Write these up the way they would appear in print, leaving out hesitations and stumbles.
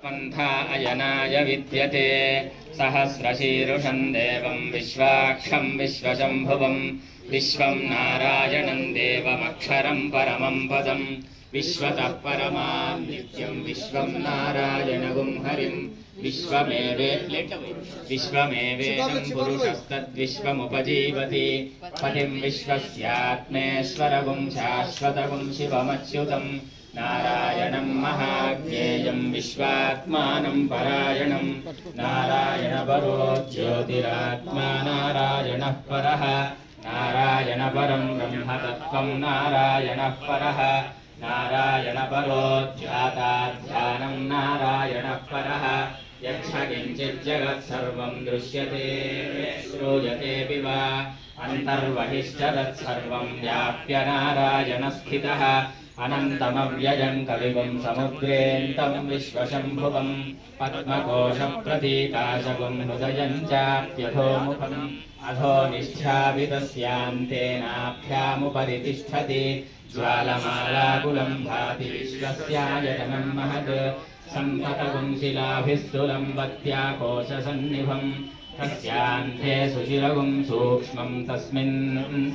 पन्था अयनाय विद्यते सहस्रशीर्षं देवं विश्वाक्षं विश्वशम्भुवं विश्वं नारायणं देवमक्षरं परमं पदं विश्वतः परमां नित्यं विश्वं नारायणगुं हरिं विश्वमेवेदं पुरुषस्तद्विश्वमुपजीवति पतिं विश्वस्यात्मेश्वरगुं शाश्वतगुं शिवमच्युतं नारायणं महाज्ञेयं विश्वात्मानं परायणं नारायणपरो ज्योतिरात्मा नारायणः परः नारायणपरं ब्रह्मतत्त्वं नारायणः परः नारायणपरो ध्याताध्यानं नारायणः परः यच्छ किञ्चिज्जगत्सर्वं दृश्यते श्रूयतेऽपि वा अन्तर्बहिश्च तत्सर्वं व्याप्य नारायणस्थितः अनन्तमव्ययं कविगुं समुद्रेऽन्तं विश्वशम्भुवं पद्मकोशप्रतीकाशगुं हृदयं चाप्यधोमुखम् अधो निष्ठापितस्यान्तेनाभ्यामुपरि तिष्ठति ज्वालमालाकुलं भाति विश्वस्यायतनं महत् सम्पतगुं शिलाभिस्तुलं वत्याकोशसन्निभं तस्यान्ते सुशिरगुं सूक्ष्मं तस्मिन्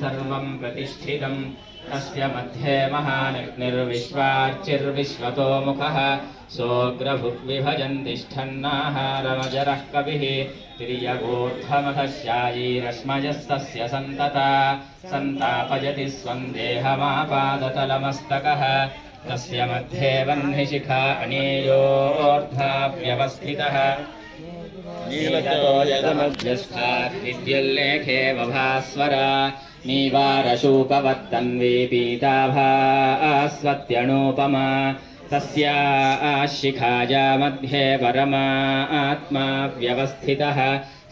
सर्वं प्रतिष्ठितं तस्य मध्ये महानग्निर्विश्वार्चिर्विश्वतोमुखः सोऽग्रभुग्विभजन् तिष्ठन्नाहारमजरः कविः तिर्यगोर्ध्वमधश्यायीरश्मयस्तस्य सन्तता सन्तापयति स्वं देहमापादतलमस्तकः तस्य मध्ये वह्निशिखा अनेयोऽर्धाव्यवस्थितः नीलतो यदमध्यस्थाद्विद्युल्लेखे वभास्वरा नीवारशूकवत्तन्वी पीताभास्वत्यणूपमा तस्या शिखाया मध्ये परमात्मा व्यवस्थितः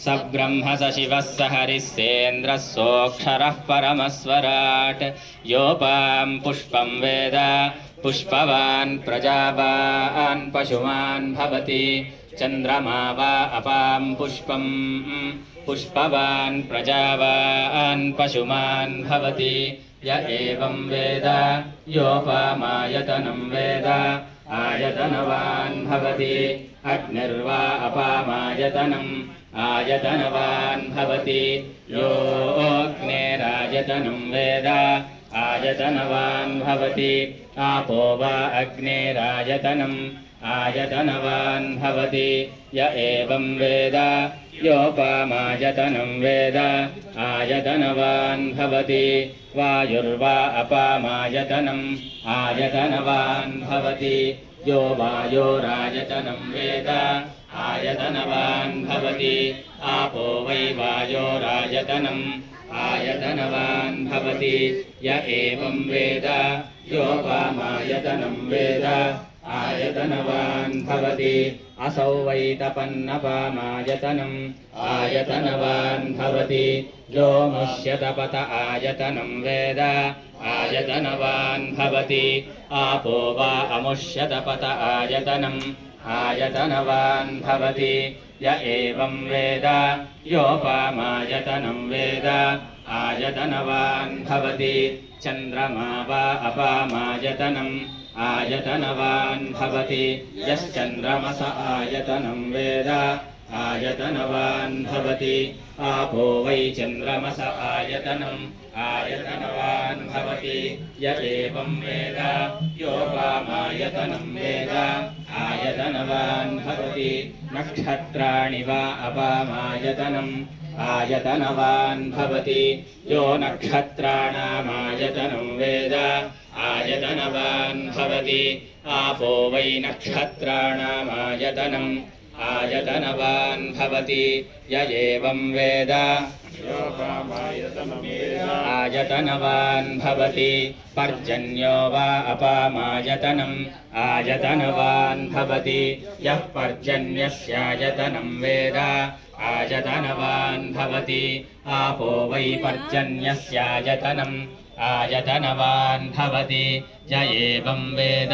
स ब्रह्म स शिवः स हरिः सेन्द्रः सोऽक्षरः परमस्वराट् योपां पुष्पं वेद पुष्पवान् प्रजावान् पशुमान् भवति चन्द्रमा वा अपां पुष्पं पुष्पवान् प्रजावान् पशुमान् भवति य एवं वेद योपामायतनं वेद आयतनवान् भवति अग्निर्वा अपामायतनम् आयतनवान् भवति योऽग्नेरायतनं वेद आयतनवान् भवति आपो वा अग्नेरायतनम् आयतनवान् भवति य एवं वेद योपामायतनं वेद आयतनवान् भवति वायुर्वा अपामायतनम् आयतनवान् भवति यो वायोरायतनं वेद आयतनवान् भवति आपो वै वायोरायतनम् आयतनवान् भवति य एवं वेद योपामायतनं वेद आयतनवान् भवति असौ वै तपन्नपामायतनम् आयतनवान् भवति यो मुष्यतपत आयतनं वेद आयतनवान् भवति आपो वा अमुष्यतपत आयतनम् आयतनवान् भवति य एवं वेद योपामायतनं वेद आयतनवान् भवति चन्द्रमा वा अपामायतनम् आयतनवान् भवति यश्चन्द्रमस आयतनं वेद आयतनवान् भवति आपो वै चन्द्रमस आयतनम् आयतनवान् भवति य एवं वेद योपामायतनं वेद आयतनवान् भवति नक्षत्राणि वा अपामायतनम् आयतनवान् भवति यो नक्षत्राणामायतनं वेद आयतनवान् भवति आपो वै नक्षत्राणामायतनम् आयतनवान् भवति य एवं वेद आयतनवान् भवति पर्जन्यो वा अपामायतनम् आयतनवान् भवति यः पर्जन्यस्यायतनं वेद आयतनवान् भवति आपो वै पर्जन्यस्यायतनम् आयतनवान् भवति य एवं वेद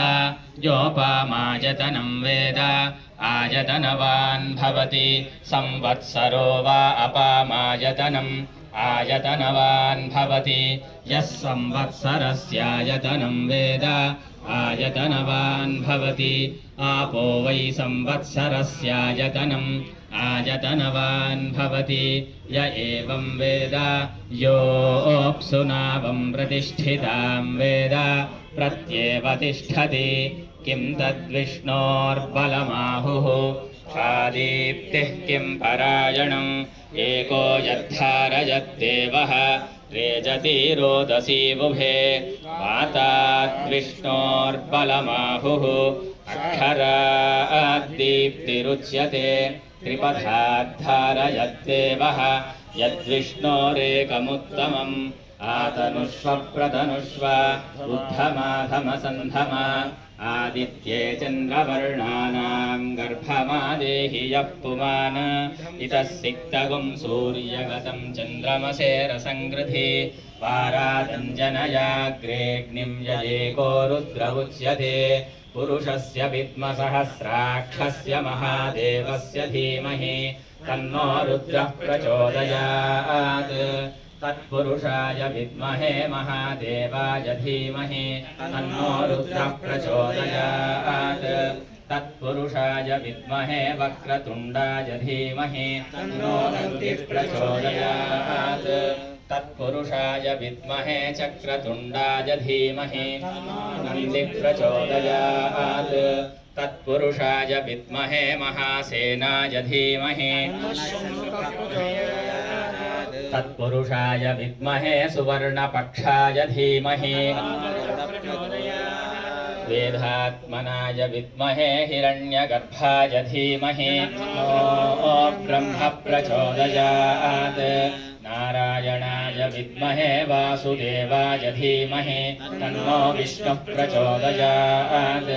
योपामायतनं वेद आयतनवान् भवति संवत्सरो वा अपामायतनम् आयतनवान् भवति यः संवत्सरस्यायतनं वेद आयतनवान् भवति आपो वै संवत्सरस्यायतनम् आयतनवान् भवति य एवं वेद योऽप्सुनावं प्रतिष्ठितां वेद प्रत्येव तिष्ठति किं तद्विष्णोर्बलमाहुः दीप्तिः किं परायणम् एको यद्धारयद्देवः रेजति रोदसी बुभे वाताद्विष्णोर्बलमाहुः अक्षराद्दीप्तिरुच्यते त्रिपथाद्धारयद्देवः यद्विष्णोरेकमुत्तमम् आतनुष्व प्रतनुष्व उद्धमाधमसन्धम आदित्ये चन्द्रवर्णानां गर्भमादेहि यः पुमान् इतः सिक्तगुं सूर्यगतं चन्द्रमसे रसङ्गृधि पारादञ्जनयाग्रेऽग्निं यदेको रुद्र उच्यते पुरुषस्य विद्मसहस्राक्षस्य महादेवस्य धीमहि तन्नो रुद्रः प्रचोदयात् तत्पुरुषाय विद्महे महादेवाय धीमहि तन्नो रुद्रः प्रचोदयात् तत्पुरुषाय विद्महे वक्रतुण्डाय धीमहि तन्नो नन्दिः प्रचोदयात् तत्पुरुषाय विद्महे चक्रतुण्डाय धीमहि नन्दिः प्रचोदयात् तत्पुरुषाय विद्महे महासेनाय धीमहि तत्पुरुषाय विद्महे सुवर्णपक्षाय धीमहि वेदात्मनाय विद्महे हिरण्यगर्भाय धीमहि नो ब्रह्म प्रचोदयात् नारायणाय विद्महे वासुदेवाय धीमहि तन्नो विष्णुः प्रचोदयात्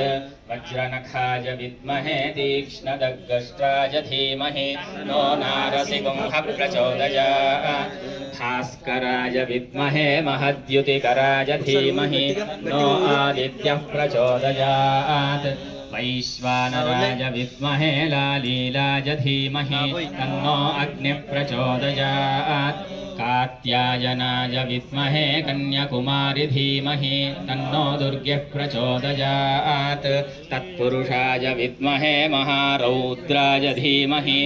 वज्रनखाय विद्महे तीक्ष्णदग्गष्ट्राय धीमहि नो नारसिंहः प्रचोदयात् भास्कराय विद्महे महद्युतिकराय धीमहि नो आदित्यः प्रचोदयात् वैश्वानराय विद्महे लालीलाय धीमहि तन्नो अग्निः प्रचोदयात् कात्यायनाय विद्महे कन्याकुमारी धीमहि तन्नो दुर्गः प्रचोदयात् तत्पुरुषाय विद्महे महारौद्राय धीमहि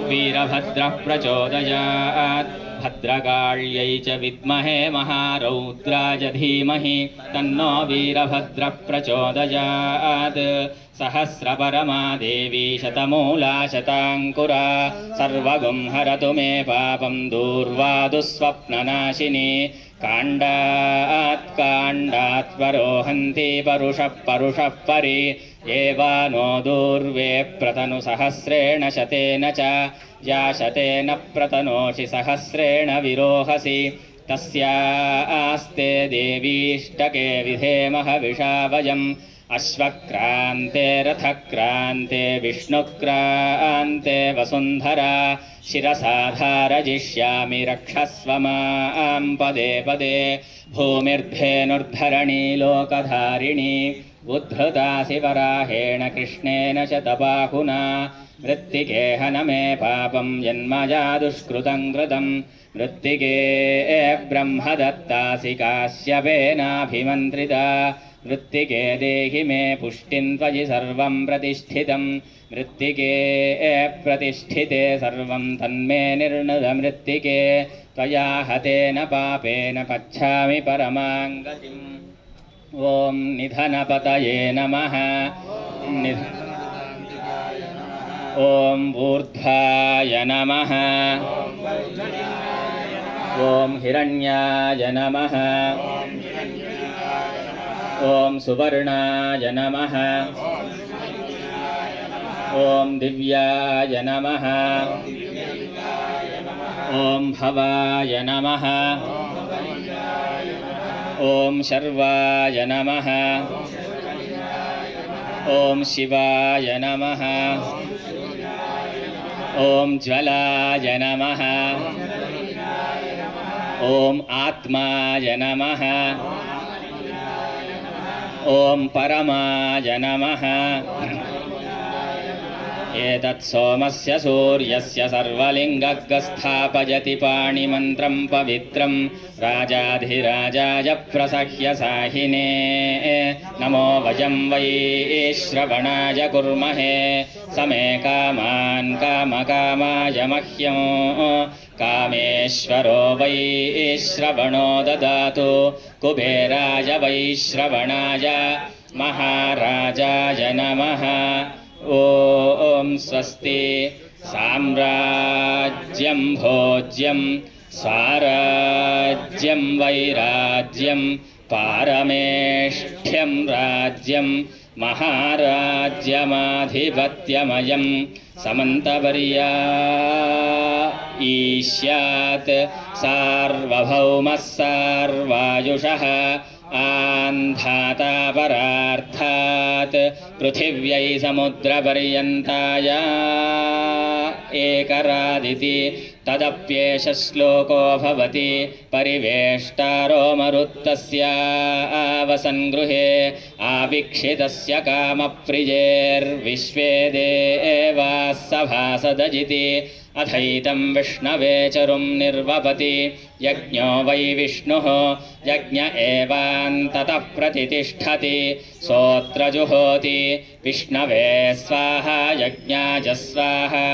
वीरभद्रः प्रचोदयात् भद्रकाल्यै च विद्महे महारौद्राय धीमहि तन्नो वीरभद्रः प्रचोदयात् सहस्रपरमा देवी शतमूला शताङ्कुरा सर्वगुं हरतु मे पापं दूर्वा दुःस्वप्ननाशिनी काण्डात् काण्डात् परोहन्ति परुषः परि एवानो दूर्वे प्रतनु सहस्रेण शतेन च या शतेन प्रतनोषि सहस्रेण विरोहसि तस्यास्ते देवीष्टके विधेमः विषावयम् अश्वक्रान्ते रथक्रान्ते विष्णुक्रान्ते वसुन्धरा शिरसा धारयिष्यामि रक्षस्व मां पदे पदे भूमिर्धेनुर्धरणी लोकधारिणी उद्धृतासि वराहेण कृष्णेन शतबाहुना मृत्तिके हन मे पापं यन्मया दुष्कृतं कृतं मृत्तिके ब्रह्मदत्तासि काश्यपेनाभिमन्त्रिता मृत्तिके देहि मे पुष्टिं त्वयि सर्वं प्रतिष्ठितं मृत्तिके प्रतिष्ठिते सर्वं तन्मे निर्णुदमृत्तिके त्वया हतेन पापेन पच्छामि परमां गतिम् ॐ निधनपतये नमः ॐ ऊर्ध्वाय नमः ॐ हिरण्याय नमः ॐ सुवर्णाय नमः ॐ दिव्याय नमः ॐ भवाय नमः ॐ शर्वाय नमः ॐ शिवाय नमः ॐ ज्वलाय नमः ॐ आत्माय नमः ॐ परमाय नमः एतत् सोमस्य सूर्यस्य सर्वलिङ्गस्थापयति पाणिमन्त्रं पवित्रं राजाधिराजाय प्रसह्य साहिने नमो वयं वै श्रवणाय कुर्महे समे कामान् कामकामाय मह्यं कामेश्वरो वै श्रवणो ददातु कुबेराय वै श्रवणाय महाराजाय नमः। ॐ स्वस्ति साम्राज्यं भोज्यं स्वाराज्यं वैराज्यं पारमेष्ठ्यं राज्यं महाराज्यमाधिपत्यमयं समन्तवर्या ईस्यात् सार्वभौमः सार्वायुषः आन्धाता परार्थात् पृथिव्यै समुद्रपर्यन्ताय एकरादिति तदप्येष श्लोको भवति परिवेष्टारो मरुत्तस्य आवसन्गृहे आवीक्षितस्य कामप्रियेर्विश्वे देवाः सभासदजिति अथैतं विष्णवे चरुं निर्वपति यज्ञो वै विष्णुः यज्ञ एवान्ततः प्रतितिष्ठति सोऽत्र जुहोति विष्णवे स्वाहा यज्ञाय स्वाहा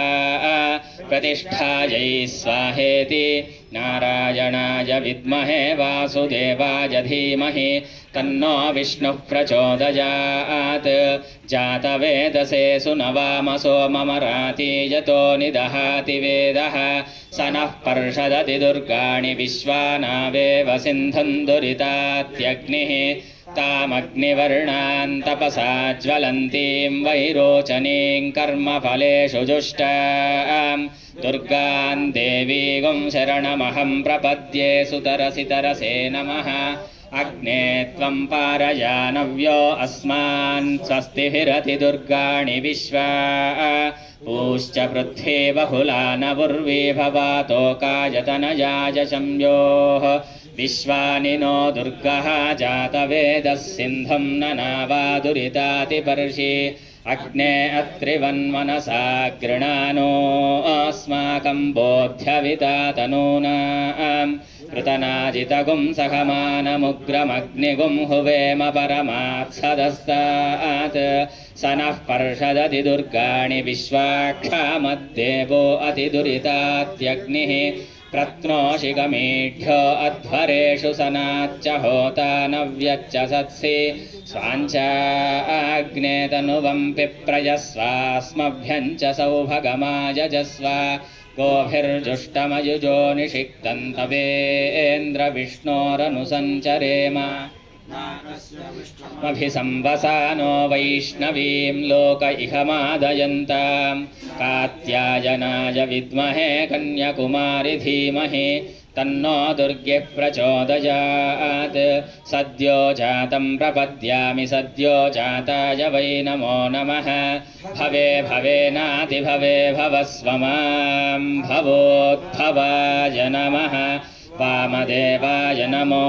प्रतिष्ठायै स्वाहेति नारायणाय विद्महे वासुदेवाय धीमहि तन्नो विष्णुः प्रचोदयात् जातवेदसे सुनवामसो ममराति यतो निदहाति वेदः स नः पर्षदति दुर्गाणि विश्वानावेव सिन्धुं दुरितात्यग्निः तामग्निवर्णां तपसा ज्वलन्तीं वैरोचनीं कर्मफलेषु जुष्टां दुर्गां देवीं शरणमहं प्रपद्ये सुतरसितरसे नमः। अग्ने त्वं पारयानव्यो अस्मान् स्वस्तिभिरति दुर्गाणि विश्वा पूश्च पृथ्वी बहुला नवुर्वी भवातोकायतनयाय शम्योः विश्वानि नो दुर्गः जातवेदः सिन्धुं ननावा दुरितातिपर्षि अग्ने अत्रिवन्मनसा गृणानो अस्माकं बोध्यविता तनूनां कृतनाजितगुं सहमानमुग्रमग्निगुं हुवेम परमात्सदस्तात् स नः पर्षदति दुर्गाणि विश्वाक्षामद्देवो अतिदुरितात्यग्निः प्रत्नोषि गमीढ्यो अध्वरेषु सनाच्च होता नव्यच्च सत्सि स्वाञ्चाग्ने तनुवं पिप्रयस्वास्मभ्यं च सौभगमायजस्व गोभिर्जुष्टमयुजो निषिक्तं तवेन्द्रविष्णोरनुसञ्चरेम अभिसंवसानो वैष्णवीं लोक इहमादयन्तां कात्यायनाय विद्महे कन्याकुमारि धीमहि तन्नो दुर्गे प्रचोदयात् सद्यो जातं प्रपद्यामि सद्यो जाताय वै नमो नमः भवे भवेनातिभवे भवस्व मां भवोद्भवाय नमः वामदेवाय नमो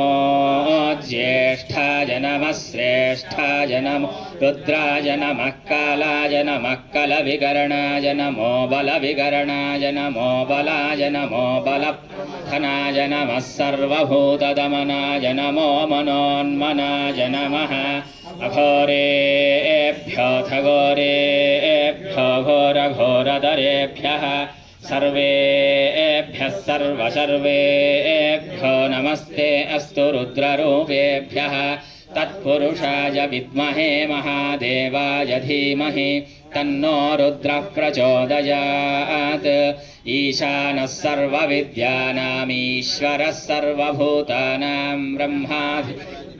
ज्येष्ठाय नमः श्रेष्ठाय नमो रुद्राय नमः कालाय नमः कलविकरणाय नमो बलविकरणाय नमो बलाय नमो बलधनाय नमः सर्वभूतदमनाय नमो मनोन्मनाय नमः अघोरेभ्योऽथ घोरेभ्यो घोरघोरधरेभ्यः सर्वेभ्यः सर्वसर्वेभ्यो नमस्ते अस्तु रुद्ररूपेभ्यः तत्पुरुषाय विद्महे महादेवाय धीमहि तन्नो रुद्रः प्रचोदयात् ईशानः सर्वविद्यानामीश्वरः सर्वभूतानां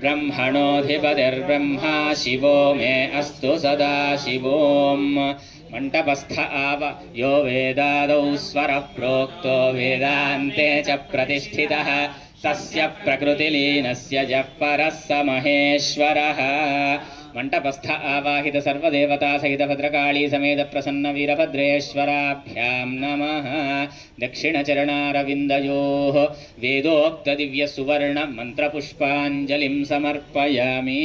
ब्रह्मणोऽधिपतिर्ब्रह्मा शिवो मे अस्तु सदा शिवोम् मण्टपस्थ आव यो वेदादौ स्वरः प्रोक्तो वेदान्ते च प्रतिष्ठितः तस्य प्रकृतिलीनस्य जः परः स महेश्वरः मंटपस्थ आवाहित सर्वदेवता सहित भद्रकाली समेत प्रसन्न वीरभद्रेश्वराभ्यां नमः। दक्षिणचरणारविन्दयोः वेदोक्त दिव्य सुवर्ण मंत्रपुष्पाञ्जलिं समर्पयामि।